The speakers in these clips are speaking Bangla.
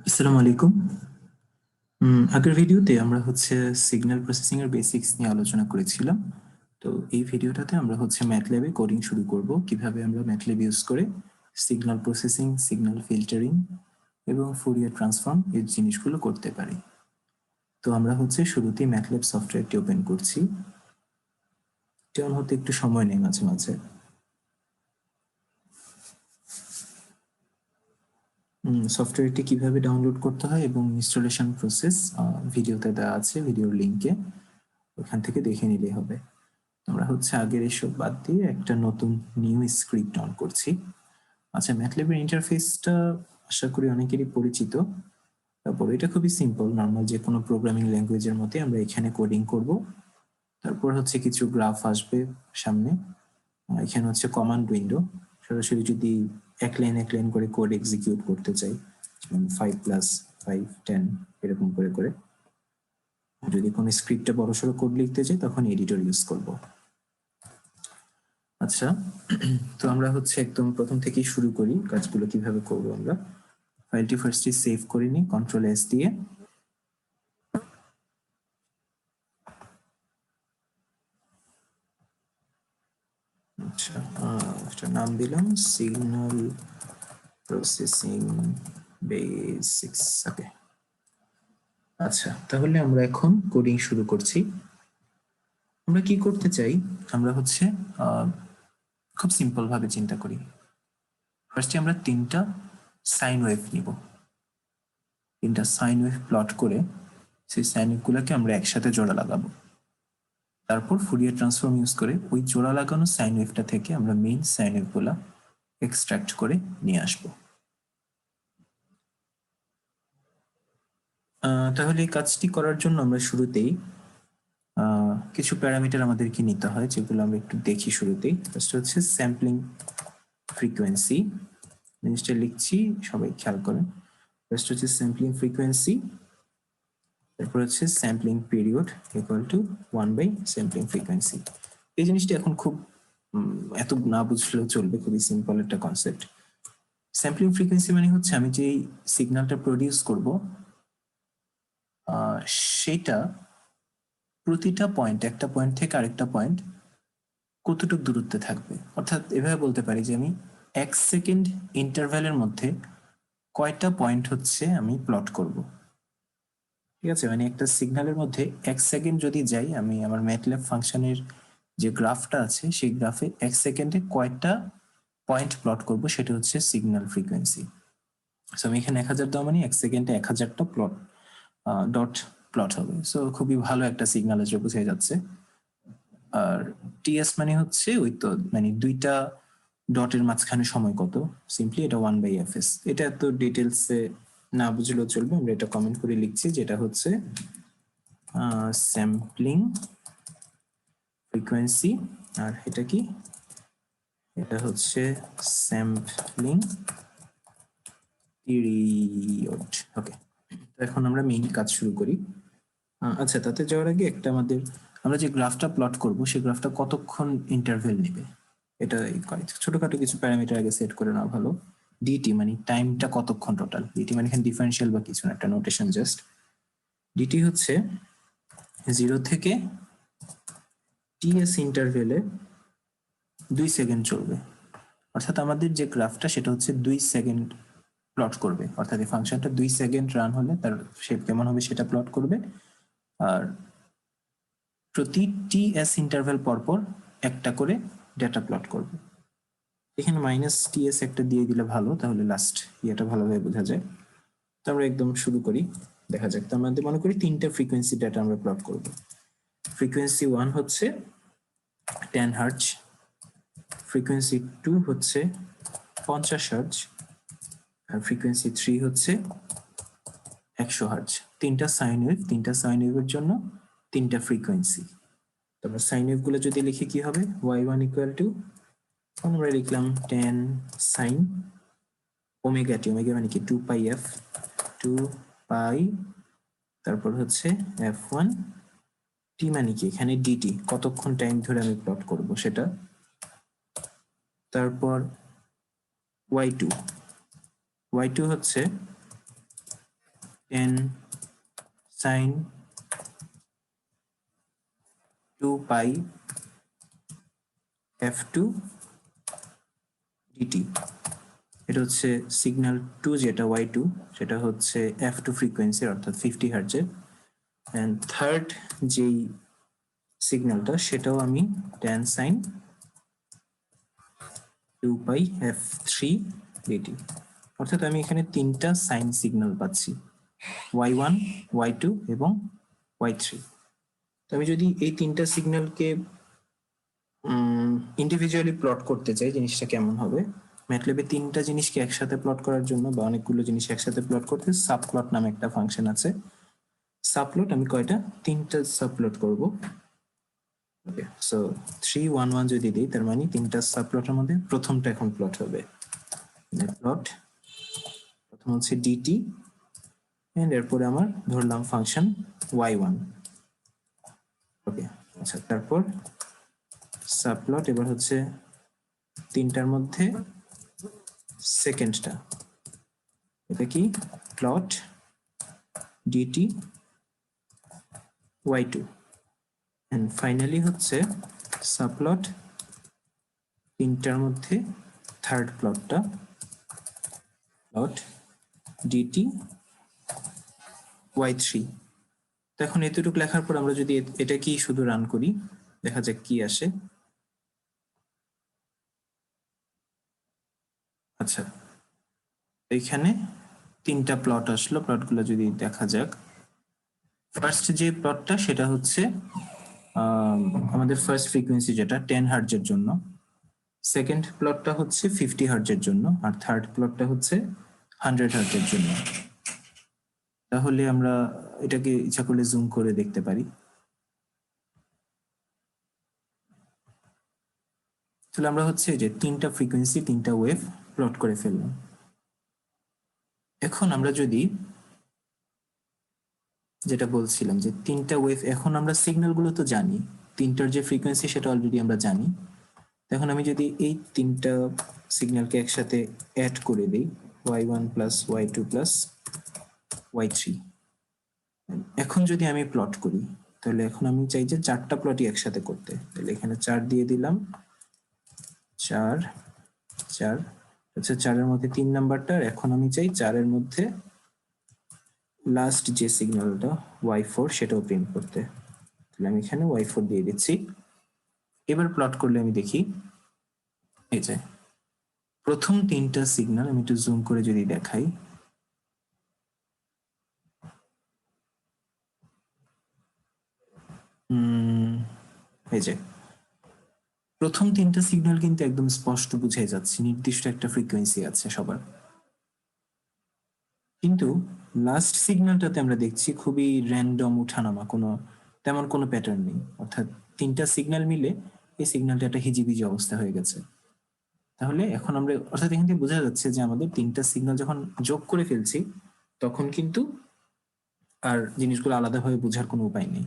আসসালামু আলাইকুম। আগের ভিডিওতে আমরা সিগন্যাল প্রসেসিং এর বেসিক্স নিয়ে আলোচনা করেছিলাম। তো এই ভিডিওটাতে আমরা ম্যাটল্যাবে কোডিং শুরু করব, কিভাবে আমরা ম্যাটল্যাব ইউজ করে সিগন্যাল প্রসেসিং, সিগন্যাল ফিল্টারিং এবং ফুরিয়ার ট্রান্সফর্ম এই জিনিসগুলো করতে পারি। তো আমরা শুরুতেই ম্যাটল্যাব সফটওয়্যারটি ওপেন করছি। যেমন হতে একটু সময় নেই মাঝে মাঝে। সফটওয়্যারটি কিভাবে ডাউনলোড করতে হয় এবং ইনস্টলেশন প্রসেস ভিডিওতে দেওয়া আছে, ভিডিওর লিঙ্কে, ওখান থেকে দেখে নিলেই হবে। আমরা আগের এসব বাদ দিয়ে একটা নতুন নিউ স্ক্রিপ্ট অন করছি। আচ্ছা, ম্যাটল্যাবের ইন্টারফেসটা আশা করি অনেকেরই পরিচিত। তারপর এটা খুবই সিম্পল, নর্মাল যে কোনো প্রোগ্রামিং ল্যাঙ্গুয়েজের মধ্যে আমরা এখানে কোডিং করব। তারপর কিছু গ্রাফ আসবে সামনে। এখানে কমান্ড উইন্ডো। সরাসরি যদি এক লাইন করে কোড এক্সিকিউট করতে চাই, যেমন 5+5 10 এরকম করে করে। যদি কোনো স্ক্রিপ্টে বড়সড় কোড লিখতে চাই তখন এডিটর ইউজ করব। আচ্ছা, তো আমরা একদম প্রথম থেকেই শুরু করি কাজগুলো কিভাবে করব। আমরা ফাইলটি ফার্স্টে সেভ করে নিই Ctrl+S দিয়ে। আচ্ছা, একটা নাম দিলাম সিগন্যাল প্রসেসিং বেসিক্স। ওকে। আচ্ছা, তাহলে আমরা এখন কোডিং শুরু করছি। আমরা কি করতে চাই, আমরা খুব সিম্পল ভাবে চিন্তা করি। ফার্স্টে আমরা তিনটা সাইন ওয়েভ নিব, তিনটা সাইন ওয়েভ প্লট করে সেই সাইন ওয়েভগুলোকে আমরা একসাথে জোড়া লাগাবো। তারপর ফুরিয়ার ট্রান্সফর্ম ইউজ করে ওই জোড়া লাগানো সাইন ওয়েভটা থেকে আমরা মেইন সাইন ওয়েভগুলো এক্সট্রাক্ট করে নিয়ে আসবো। তাহলে এই কাজটি করার জন্য আমরা শুরুতেই কিছু প্যারামিটার আমাদেরকে নিতে হয়, যেগুলো আমরা একটু দেখি শুরুতেই। First sampling frequency. জিনিসটা লিখছি, সবাই খেয়াল করেন। ফার্স্ট স্যাম্পলিং ফ্রিকোয়েন্সি, তারপর স্যাম্পলিং পিরিয়ড ইকুয়াল টু 1/স্যাম্পলিং ফ্রিকোয়েন্সি। এই জিনিসটা এখন খুব এত না বুঝলেও চলবে, খুবই সিম্পল একটা কনসেপ্ট। স্যাম্পলিং ফ্রিকোয়েন্সি মানে আমি যে সিগন্যালটা প্রডিউস করব সেটা প্রতিটা পয়েন্ট, একটা পয়েন্ট থেকে আরেকটা পয়েন্ট কতটুকু দূরত্বে থাকবে। অর্থাৎ এভাবে বলতে পারি যে আমি 1 সেকেন্ড ইন্টারভ্যালের মধ্যে কয়টা পয়েন্ট আমি প্লট করব। ঠিক আছে, মানে একটা সিগন্যালের মধ্যে 1 সেকেন্ড যদি যাই, আমি আমার ম্যাটল্যাব ফাংশনের যে গ্রাফটা আছে সেই গ্রাফে 1 সেকেন্ডে কয়টা পয়েন্ট প্লট করব সেটা সিগন্যাল ফ্রিকোয়েন্সি। সো আমি এখানে 1000 দেওয়া মানে 1 সেকেন্ডে 1000টা ডট প্লট হবে। সো খুবই ভালো একটা সিগন্যাল আসলে বোঝা যাচ্ছে। আর টিএস মানে ওই তো মানে দুইটা ডটের মাঝখানে সময় কত, সিম্পলি এটা 1/fs। এটা এত ডিটেলসে না বুঝলেও চলবে, আমরা এটা কমেন্ট করে লিখছি, যেটা স্যাম্পলিং ফ্রিকোয়েন্সি। আর এটা কি, এটা স্যাম্পলিং পিরিয়ড। ওকে, তো এখন আমরা মেইন কাজ শুরু করি। আচ্ছা, তাতে যাওয়ার আগে একটা আমরা যে গ্রাফটা প্লট করব সেই গ্রাফটা কতক্ষণ ইন্টারভেল নেবে এটা ছোটখাটো কিছু প্যারামিটার আগে সেট করে নেওয়া ভালো। ডিটি মানে টাইমটা কতক্ষণ টোটাল, ডিটি মানে এখানে ডিফারেন্সিয়াল বা কিছু না, একটা নোটেশন জাস্ট। ডিটি 0 থেকে টিএস ইন্টারভেলে 2 সেকেন্ড চলবে। অর্থাৎ আমাদের যে গ্রাফটা সেটা 2 সেকেন্ড প্লট করবে, অর্থাৎ এই ফাংশনটা 2 সেকেন্ড রান হলে তার শেপ কেমন হবে সেটা প্লট করবে। আর প্রতি টিএস ইন্টারভেল পরপর একটা করে ডেটা প্লট করবে। এখানে -ts একটা দিয়ে দিলে ভালো, তাহলে লাস্ট ইয়েটা ভালোভাবে বোঝা যায়। তো আমরা একদম শুরু করি, দেখা যাক। তো আমাদের মনে করি তিনটা ফ্রিকোয়েন্সি ডেটা আমরা প্লট করব। ফ্রিকোয়েন্সি 1 10 হার্জ, ফ্রিকোয়েন্সি 2 50 হার্জ, আর ফ্রিকোয়েন্সি 3 100 হার্জ। তিনটা সাইন ওয়েভ, তিনটা সাইন ওয়েভের জন্য তিনটা ফ্রিকোয়েন্সি। তারপর সাইন ওয়েভ গুলো যদি লিখি কি হবে, y1 ইকুয়াল টু, আমরা লিখলাম 10 সাইন ওমেগা টি। ওমেগা মানে কি 2πf, 2π, তারপর f1 টি মানে কি এখানে ডিটি, কতক্ষণ টাইম ধরে আমি প্লট করব সেটা। তারপর y2, y2 10 sin 2 pi f2 dt, এটা হচ্ছে সিগন্যাল 2 যেটা y2 সেটা হচ্ছে f2 ফ্রিকোয়েন্সি অর্থাৎ 50 হার্টজের। এন্ড থার্ড যেই সিগন্যালটা সেটাও আমি tan sin 2 pi f3 dt, অর্থাৎ আমি এখানে তিনটা সাইন সিগন্যাল পাচ্ছি, y1 y2 এবং y3। তো আমি যদি এই তিনটা সিগন্যালকে ইন্ডিভিজুয়ালি প্লট করতে চাই জিনিসটা কেমন হবে, ম্যাটল্যাবে তিনটা জিনিসকে একসাথে প্লট করার জন্য বা অনেকগুলো জিনিস একসাথে প্লট করতে সাবপ্লট নামে একটা ফাংশন আছে। সাবপ্লট আমি কয়টা, তিনটা সাবপ্লট করব। ওকে, সো 3 1 1 যদি দিই তার মানে তিনটা সাবপ্লটের মধ্যে প্রথমটা এখন প্লট হবে। প্লট প্রথম হচ্ছে dt এন্ড এরপরে আমার ধরলাম ফাংশন y1। ওকে, আচ্ছা, তারপর সাবপ্লট এবার হচ্ছে তিনটার মধ্যে সেকেন্ডটা, এটা কি plot dt y2 and finally হচ্ছে সাবপ্লট তিনটার মধ্যে থার্ড প্লটটা, প্লট dt y3। তো এখন এতটুকু লেখার পর আমরা যদি এটা কি শুধু রান করি, দেখা যাক কি আসে। আচ্ছা, এখানে তিনটা প্লট আসলো, প্লটগুলো যদি দেখা যাক, ফার্স্ট যে প্লটটা সেটা হচ্ছে আমাদের ফার্স্ট ফ্রিকোয়েন্সি যেটা 10 হার্টজের জন্য, সেকেন্ড প্লটটা হচ্ছে 50 হার্টজের জন্য, আর থার্ড প্লটটা হচ্ছে 100 হার্টজের জন্য। তাহলে আমরা এটাকে ইচ্ছা করলে জুম করে দেখতে পারি। তাহলে আমরা হচ্ছে যে তিনটা ফ্রিকোয়েন্সি তিনটা ওয়েভ প্লট করে ফেললাম। এখন আমরা যদি যেটা বলছিলাম যে তিনটা ওয়েভ, এখন আমরা সিগন্যালগুলো তো জানি, তিনটার যে ফ্রিকোয়েন্সি সেটা অলরেডি আমরা জানি। এখন আমি যদি এই তিনটা সিগন্যালকে একসাথে অ্যাড করে দিই, y1 plus y2 plus y3, এখন যদি আমি প্লট করি তাহলে এখন আমি চাই যে চারটা প্লটই একসাথে করতে, তাহলে এখানে 4 দিয়ে দিলাম, 4 4, আচ্ছা 4-এর মধ্যে 3 নাম্বারটা, এখন আমি চাই 4-এর মধ্যে লাস্ট যে সিগন্যালটা y4 সেটাও প্রিন্ট করতে, তাহলে আমি এখানে y4 দিয়ে দিচ্ছি। এবার প্লট করলে আমি দেখি এই যে প্রথম তিনটা সিগন্যাল, আমি একটু জুম করে যদি দেখাই, এই যে প্রথম তিনটা সিগন্যাল কিন্তু একদম স্পষ্ট বুঝাই যাচ্ছে, নির্দিষ্ট একটা ফ্রিকোয়েন্সি আছে সবার। কিন্তু লাস্ট সিগন্যালটাতে আমরা দেখছি খুবই র্যান্ডম উঠানামা, তেমন কোনো প্যাটার্ন নেই, অর্থাৎ তিনটা সিগন্যাল মিলে এই সিগন্যালটা একটা হিজিবিজি অবস্থা হয়ে গেছে। তাহলে এখন আমরা, অর্থাৎ এখান থেকে বোঝা যাচ্ছে যে আমাদের তিনটা সিগন্যাল যখন যোগ করে ফেলছি তখন কিন্তু আর জিনিসগুলো আলাদাভাবে বোঝার কোনো উপায় নেই।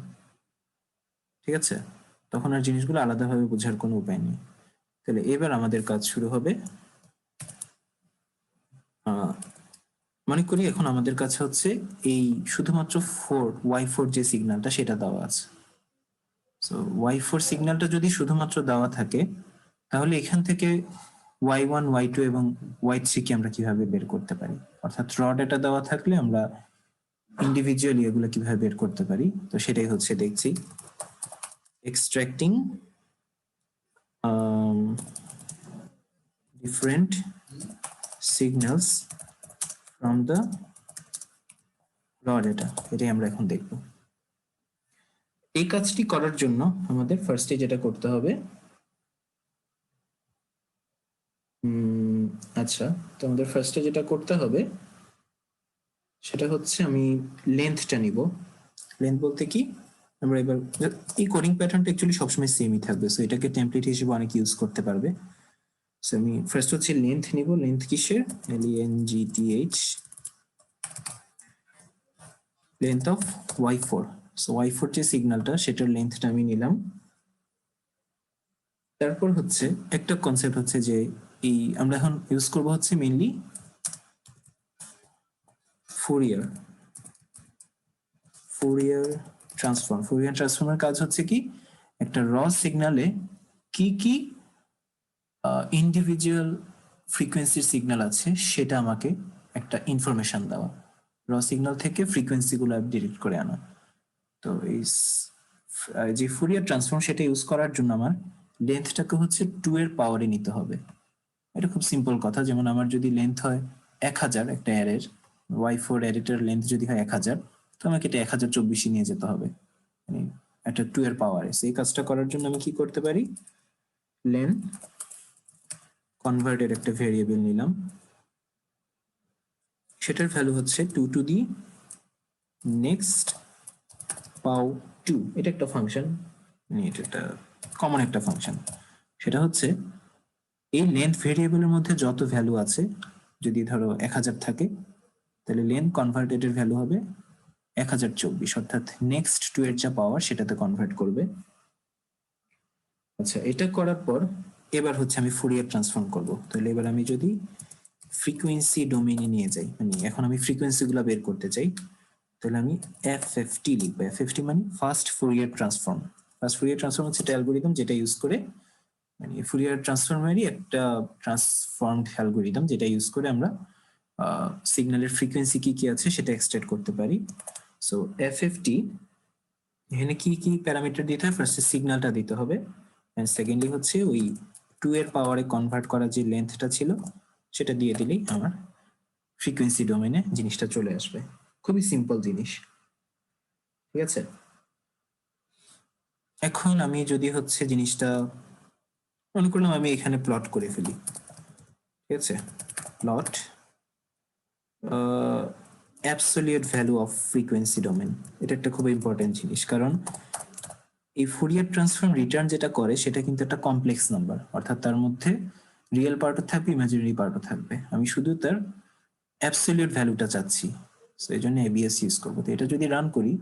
ঠিক আছে, তখন আর জিনিসগুলো আলাদাভাবে বোঝার কোনো উপায় নেই। তাহলে এবার আমাদের কাজ শুরু হবে। মনে করি এখন আমাদের কাছে হচ্ছে এই শুধুমাত্র y4 যে সিগন্যালটা সেটা দেওয়া আছে। সো y4 সিগন্যালটা যদি শুধুমাত্র দেওয়া থাকে তাহলে এখান থেকে y1 y2 এবং y3 কে আমরা কিভাবে বের করতে পারি, অর্থাৎ র ডেটা দেওয়া থাকলে আমরা ইন্ডিভিজুয়ালি এগুলো কিভাবে বের করতে পারি, তো সেটাই হচ্ছে দেখছি। Extracting different signals from the raw data, এটাই আমরা এখন দেখব। এই কাজটি করার জন্য আমাদের ফার্স্টে যেটা করতে হবে, আচ্ছা, তো আমাদের ফার্স্টে যেটা করতে হবে সেটা হচ্ছে আমি লেন্থটা নিব। লেন্থ বলতে কি, আমরা এবার এই কোডিং প্যাটার্নটা অ্যাকচুয়ালি সবসময় সেমই থাকবে, সো এটাকে টেমপ্লেট হিসেবে অনেক ইউজ করতে পারবে। সো আমি ফার্স্ট হচ্ছে লেন্থ নিব। লেন্থ কিসের, LENGTH, length of y4। So y4 যে সিগন্যালটা সেটার লেন্থটা আমি নিলাম। তারপর হচ্ছে একটা কনসেপ্ট হচ্ছে যে এই আমরা এখন ইউজ করব হচ্ছে মেইনলি ফুরিয়ার। ফুরিয়ার ট্রান্সফর্মের কাজ হচ্ছে কি একটা র সিগনালে কি কি ইন্ডিভিজুয়াল ফ্রিকোয়েন্সির সিগন্যাল আছে সেটা আমাকে একটা ইনফরমেশন দেওয়া, র সিগন্যাল থেকে ফ্রিকোয়েন্সিগুলো ডিলিট করে আনা। তো এই যে ফুরিয়ার ট্রান্সফর্ম সেটা ইউজ করার জন্য আমার লেন্থটাকে হচ্ছে 2 এর পাওয়ারে নিতে হবে। এটা খুব সিম্পল কথা, যেমন আমার যদি লেন্থ হয় 1000 একটা অ্যারের, y4 অ্যারেটার লেন্থ যদি হয় 1000, তো আমাকে এটা 1024 নিয়ে যেতে হবে, মানে একটা 2 এর পাওয়ারে। সেই কাজটা করার জন্য আমি কি করতে পারি, লেন কনভার্টের একটা ভেরিয়েবল নিলাম, সেটার ভ্যালু হচ্ছে 2 টু দি নেক্সট পাও 2। এটা একটা ফাংশন, এটা একটা কমন একটা ফাংশন। সেটা হচ্ছে এই লেন্থ ভেরিয়েবলের মধ্যে যত ভ্যালু আছে, যদি ধরো 1000 থাকে, তাহলে লেন্থ কনভার্টেডের ভ্যালু হবে 1024, অর্থাৎ নেক্সট 2 এর যা পাওয়ার সেটাতে কনভার্ট করবে। আচ্ছা, এটা করার পর এবার হচ্ছে আমি ফুরিয়ার ট্রান্সফর্ম করব। তাহলে এবার আমি যদি ফ্রিকোয়েন্সি ডোমেইনে নিয়ে যাই, মানে এখন আমি ফ্রিকোয়েন্সিগুলো বের করতে চাই, তাহলে আমি এফএফটি লিখবো। এফএফটি মানে first Fourier transform. First Fourier transform হচ্ছে একটা অ্যালগোরিদম যেটা ইউজ করে, মানে ফুরিয়ার ট্রান্সফর্মেরই একটা ট্রান্সফর্মড অ্যালগোরিদম যেটা ইউজ করে আমরা সিগন্যালের ফ্রিকোয়েন্সি কি কি আছে সেটা এক্সট্রাক্ট করতে পারি। সো এফএফটি এখানে কি কি প্যারামিটার দিতে হয়, ফার্স্টে সিগন্যালটা দিতে হবে, এন্ড সেকেন্ডলি হচ্ছে ওই 2 এর পাওয়ারে কনভার্ট করা যে লেন্থটা ছিল সেটা দিয়ে দিলেই আমার ফ্রিকোয়েন্সি ডোমেনে জিনিসটা চলে আসবে। খুবই সিম্পল জিনিস, ঠিক আছে। এখন আমি যদি হচ্ছে জিনিসটা মনে করলাম আমি এখানে প্লট করে ফেলি, ঠিক আছে, plot absolute value of frequency domain. এটা একটা খুব ইম্পর্টেন্ট জিনিস, কারণ এই ফুরিয়ার ট্রান্সফর্ম রিটার্ন যেটা করে সেটা কিন্তু একটা কমপ্লেক্স নাম্বার, অর্থাৎ তার মধ্যে রিয়েল পার্টও থাকবে, ইমাজিনারি পার্টও থাকবে। আমি শুধু তার অ্যাবসলিউট ভ্যালুটা চাচ্ছি, সো এই জন্য এবিএস ইউজ করবো। তো এটা যদি রান করি,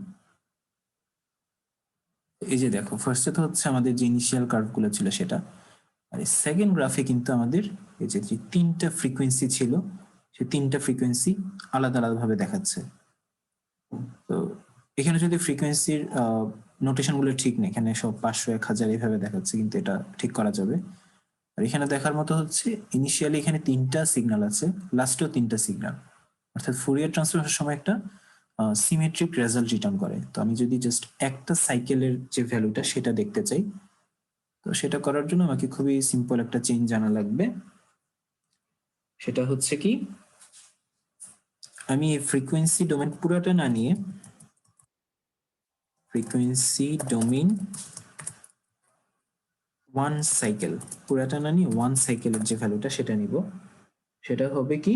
এই যে দেখো ফার্স্টে তো হচ্ছে আমাদের যে ইনিশিয়াল কার্ভগুলো ছিল সেটা, আর এই সেকেন্ড গ্রাফে কিন্তু আমাদের এই যে 3টা ফ্রিকোয়েন্সি ছিল, সেই 3টা ফ্রিকোয়েন্সি আলাদা আলাদা ভাবে দেখাচ্ছে। তো এখানে যদি ফ্রিকোয়েন্সির নোটেশন গুলো ঠিক নেই, এখানে সব 500 1000 এইভাবে দেখাচ্ছে, কিন্তু এটা ঠিক করা যাবে। আর এখানে দেখার মতো হচ্ছে ইনিশিয়ালি এখানে 3টা সিগন্যাল আছে, লাস্টেও 3টা সিগন্যাল, অর্থাৎ ফুরিয়ার ট্রান্সফর্মের সময় একটা সিমেট্রিক রেজাল্ট রিটার্ন করে। তো আমি যদি জাস্ট একটা সাইকেলের যে ভ্যালুটা সেটা দেখতে চাই, তো সেটা করার জন্য আমাকে খুবই সিম্পল একটা চেঞ্জ জানা লাগবে। সেটা হচ্ছে কি, আমি এই ফ্রিকোয়েন্সি ডোমেন পুরোটা না নিয়ে ফ্রিকোয়েন্সি ডোমেন 1 সাইকেল, পুরোটা না নিয়ে 1 সাইকেলের যে ভ্যালুটা সেটা নিব। সেটা হবে কি,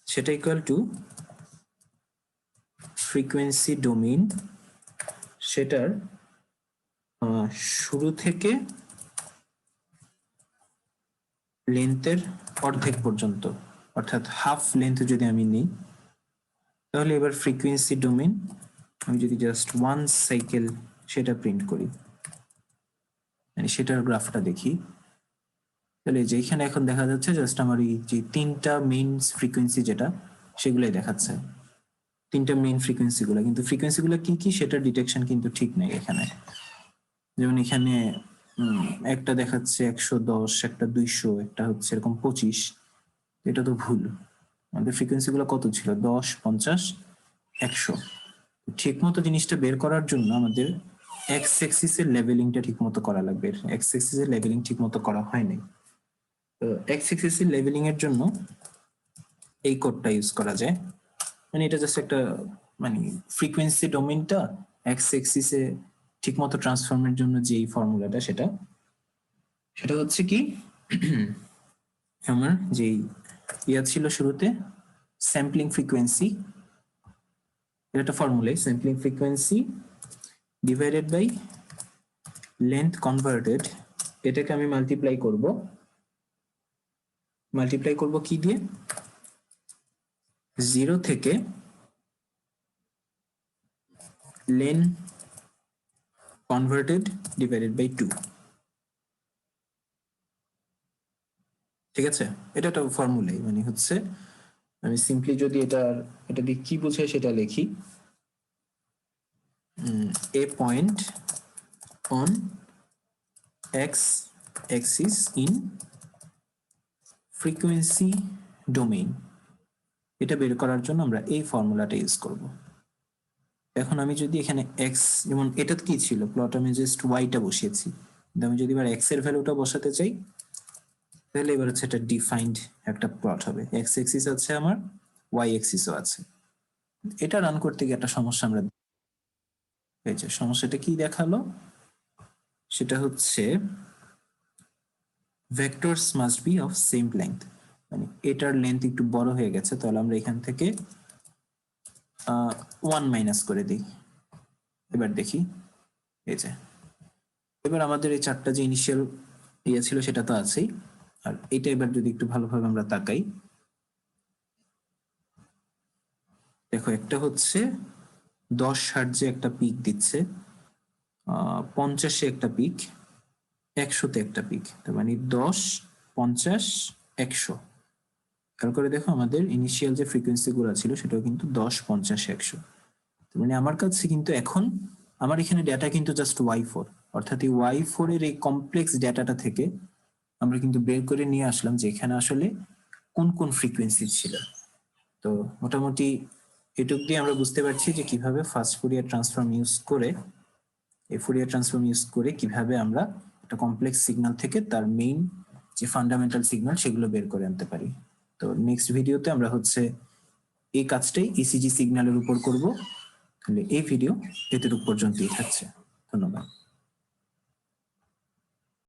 সেটা ইকুয়াল টু ফ্রিকোয়েন্সি ডোমেন, সেটার শুরু থেকে লেন্থের অর্ধেক পর্যন্ত, অর্থাৎ হাফ লেন্থ যদি আমি নিই, তাহলে এবার ফ্রিকোয়েন্সি ডোমেন আমি যদি জাস্ট 1 সাইকেল সেটা প্রিন্ট করি, মানে সেটার গ্রাফটা দেখি, তাহলে যেখানে এখন দেখা যাচ্ছে জাস্ট আমার এই যে 3টা মেইন ফ্রিকোয়েন্সি যেটা সেগুলোই দেখাচ্ছে, 3টা মেইন ফ্রিকোয়েন্সি গুলো, কিন্তু ফ্রিকোয়েন্সি গুলো কি কি সেটা ডিটেকশন কিন্তু ঠিক নেই এখানে। যেমন এখানে একটা দেখাচ্ছে 110, একটা 200, একটা হচ্ছে এরকম 25, এটা তো ভুল। আমাদের ফ্রিকোয়েন্সি গুলো কত ছিল, 10, 50, 100। ঠিক মতো জিনিসটা বের করার জন্য আমাদের এক্স এক্সিস এর লেভেলিংটা ঠিক মতো করা লাগবে। এক্স এক্সিস এর লেভেলিং ঠিক মতো করা হয়নি। তো এক্স এক্সিস এর লেভেলিং এর জন্য এই কোডটা ইউজ করা যায়, মানে এটা জাস্ট একটা মানে ফ্রিকোয়েন্সি ডোমেইনটা এক্স এক্সিস এ ঠিকমতো ট্রান্সফর্মের জন্য যে এই ফর্মুলাটা সেটা হচ্ছে কি, আমার যেই ইয়া ছিল শুরুতে স্যাম্পলিং ফ্রিকোয়েন্সি, এটা একটা ফর্মুলাই, sampling frequency divided by length converted, এটাকে আমি মাল্টিপ্লাই করব কি দিয়ে, 0 থেকে লেন কনভার্টেড ডিভাইডেড বাই 2, ঠিক আছে। এটা একটা ফর্মুলাই, মানে হচ্ছে আমি সিম্পলি যদি এটা দিয়ে কি বোঝায় সেটা লিখি, a point on x axis in frequency domain, এটা বের করার জন্য আমরা এই ফর্মুলাটা ইউজ করব। এখন আমি যদি এখানে x, যেমন এটা কি ছিল প্লট, আমি জাস্ট ওয়াইটা বসিয়েছি, কিন্তু আমি যদি এবার x এর ভ্যালুটা বসাতে চাই তাহলে এবার হচ্ছে এটা ডিফাইন্ড একটা প্লট হবে, x অ্যাক্সিস আছে আমার, y অ্যাক্সিসও আছে। এটা রান করতে গিয়ে একটা সমস্যা আমরা পেয়েছি। সমস্যাটা কি দেখালো, সেটা হচ্ছে vectors must be of same length, মানে এটার লেন্থ একটু বড় হয়ে গেছে, তাহলে আমরা এখান থেকে 1 মাইনাস করে দিই। এবার দেখি, এই যে এবার আমাদের এই চারটা যে ইনিশিয়াল ইয়ে ছিল সেটা তো আছেই, আর এটা এবার যদি একটু ভালোভাবে আমরা তাকাই, দেখো একটা হচ্ছে 10 হার্টজে একটা পিক দিচ্ছে, 50-এ একটা পিক, 100-তে একটা পিক, তার মানে 10, 50, 100। খেয়াল করে দেখো আমাদের ইনিশিয়াল যে ফ্রিকোয়েন্সি গুলো ছিল সেটাও কিন্তু 10, 50, 100। মানে আমার কাছে কিন্তু এখন আমার এখানে ডেটা কিন্তু জাস্ট y4, অর্থাৎ এই y4 এর এই কমপ্লেক্স ডেটাটা থেকে আমরা কিন্তু বের করে নিয়ে আসলাম যে এখানে আসলে কোন কোন ফ্রিকোয়েন্সি ছিল। তো মোটামুটি এটুক দিয়ে আমরা বুঝতে পারছি যে কিভাবে ফার্স্ট ফুরিয়ার ট্রান্সফর্ম ইউজ করে, এই ফুরিয়ার ট্রান্সফর্ম ইউজ করে কিভাবে আমরা একটা কমপ্লেক্স সিগন্যাল থেকে তার মেইন যে ফান্ডামেন্টাল সিগন্যাল সেগুলো বের করে আনতে পারি। তো নেক্সট ভিডিওতে আমরা হচ্ছে এই কাজটাই ইসিজি সিগন্যালের উপর করব। তাহলে এই ভিডিও এতটুকু পর্যন্তই থাকছে। ধন্যবাদ।